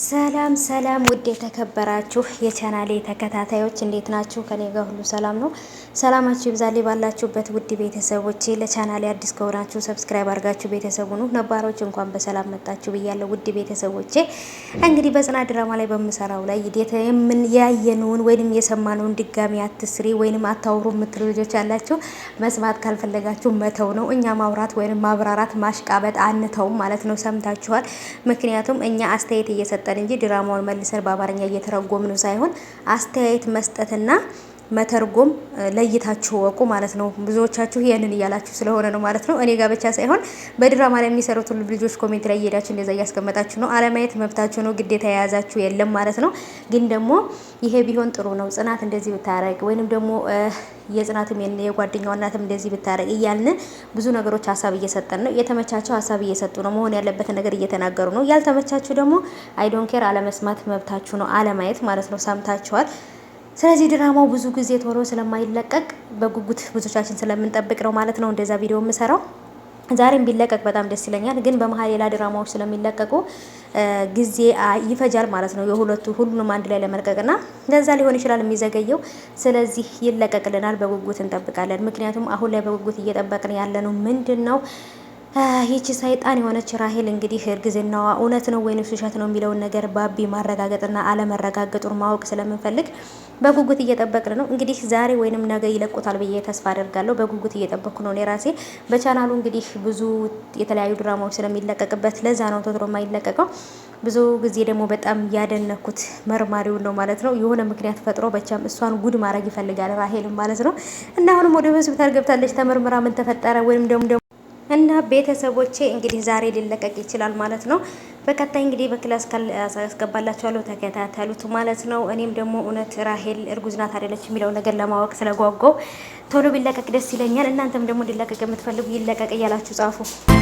ሰላም ሰላም ውድ የተከበራችሁ የቻናሌ ተከታታዮች እንዴት ናችሁ? ከኔ ጋር ሁሉ ሰላም ነው። ሰላማችሁ ይብዛልኝ ባላችሁበት ውድ ቤተሰቦቼ። ለቻናሌ አዲስ ከሆናችሁ ሰብስክራይብ አድርጋችሁ ቤተሰቡ ነው። ነባሮች እንኳን በሰላም መጣችሁ ብያለሁ። ውድ ቤተሰቦቼ እንግዲህ በጽናት ድራማ ላይ በምሰራው ላይ የምን ያየነውን ወይንም የሰማነውን ድጋሚ አትስሪ ወይንም አታውሩ የምትሉ ልጆች ያላችሁ መስማት ካልፈለጋችሁ መተው ነው። እኛ ማውራት ወይንም ማብራራት ማሽቃበጥ አንተውም ማለት ነው። ሰምታችኋል። ምክንያቱም እኛ አስተያየት እየሰጠ እንጂ ድራማውን መልሰን በአማርኛ እየተረጎምን ሳይሆን አስተያየት መስጠትና መተርጎም ለይታችሁ ወቁ ማለት ነው። ብዙዎቻችሁ ይሄንን እያላችሁ ስለሆነ ነው ማለት ነው። እኔ ጋር ብቻ ሳይሆን በድራማ ላይ የሚሰሩት ሁሉ ልጆች ኮሜንት ላይ እየሄዳችሁ እንደዛ እያስቀመጣችሁ ነው። አለማየት መብታችሁ ነው፣ ግዴታ የያዛችሁ የለም ማለት ነው። ግን ደግሞ ይሄ ቢሆን ጥሩ ነው፣ ጽናት እንደዚህ ብታረግ ወይንም ደግሞ የጽናትም የጓደኛው እናትም እንደዚህ ብታረግ እያልን ብዙ ነገሮች ሀሳብ እየሰጠን ነው። የተመቻቸው ሀሳብ እየሰጡ ነው፣ መሆን ያለበትን ነገር እየተናገሩ ነው። ያልተመቻችሁ ደግሞ አይ ዶንት ኬር አለመስማት መብታችሁ ነው፣ አለማየት ማለት ነው። ሰምታችኋል። ስለዚህ ድራማው ብዙ ጊዜ ቶሎ ስለማይለቀቅ በጉጉት ብዙዎቻችን ስለምንጠብቅ ነው ማለት ነው እንደዛ ቪዲዮ የምሰራው። ዛሬም ቢለቀቅ በጣም ደስ ይለኛል፣ ግን በመሀል ሌላ ድራማዎች ስለሚለቀቁ ጊዜ ይፈጃል ማለት ነው ሁሉንም አንድ ላይ ለመልቀቅና ለዛ ሊሆን ይችላል የሚዘገየው። ስለዚህ ይለቀቅልናል፣ በጉጉት እንጠብቃለን። ምክንያቱም አሁን ላይ በጉጉት እየጠበቅን ያለነው ምንድን ነው? ይቺ ሰይጣን የሆነች ራሄል እንግዲህ እርግዝናዋ እውነት ነው ወይንስ ውሸት ነው የሚለውን ነገር ባቢ ማረጋገጥና አለመረጋገጡን ማወቅ ስለምንፈልግ በጉጉት እየጠበቅን ነው። እንግዲህ ዛሬ ወይንም ነገ ይለቁታል ብዬ ተስፋ አደርጋለሁ። በጉጉት እየጠበቅኩ ነው እኔ ራሴ። በቻናሉ እንግዲህ ብዙ የተለያዩ ድራማዎች ስለሚለቀቅበት ለዛ ነው ቶሎ የማይለቀቀው። ብዙ ጊዜ ደግሞ በጣም ያደነኩት መርማሪውን ነው ማለት ነው። የሆነ ምክንያት ፈጥሮ በቻም እሷን ጉድ ማድረግ ይፈልጋል ራሄልም ማለት ነው። እና አሁንም ወደ ሆስፒታል ገብታለች ተመርምራ ምን ተፈጠረ ወይም ደግሞ እና ቤተሰቦቼ እንግዲህ ዛሬ ሊለቀቅ ይችላል ማለት ነው። በቀጣይ እንግዲህ በክላስ አስገባላችኋለሁ፣ ተከታተሉት ማለት ነው። እኔም ደግሞ እውነት ራሄል እርጉዝ ናት አይደለች የሚለው ነገር ለማወቅ ስለጓጓው ቶሎ ቢለቀቅ ደስ ይለኛል። እናንተም ደግሞ እንዲለቀቅ የምትፈልጉ ይለቀቅ እያላችሁ ጻፉ።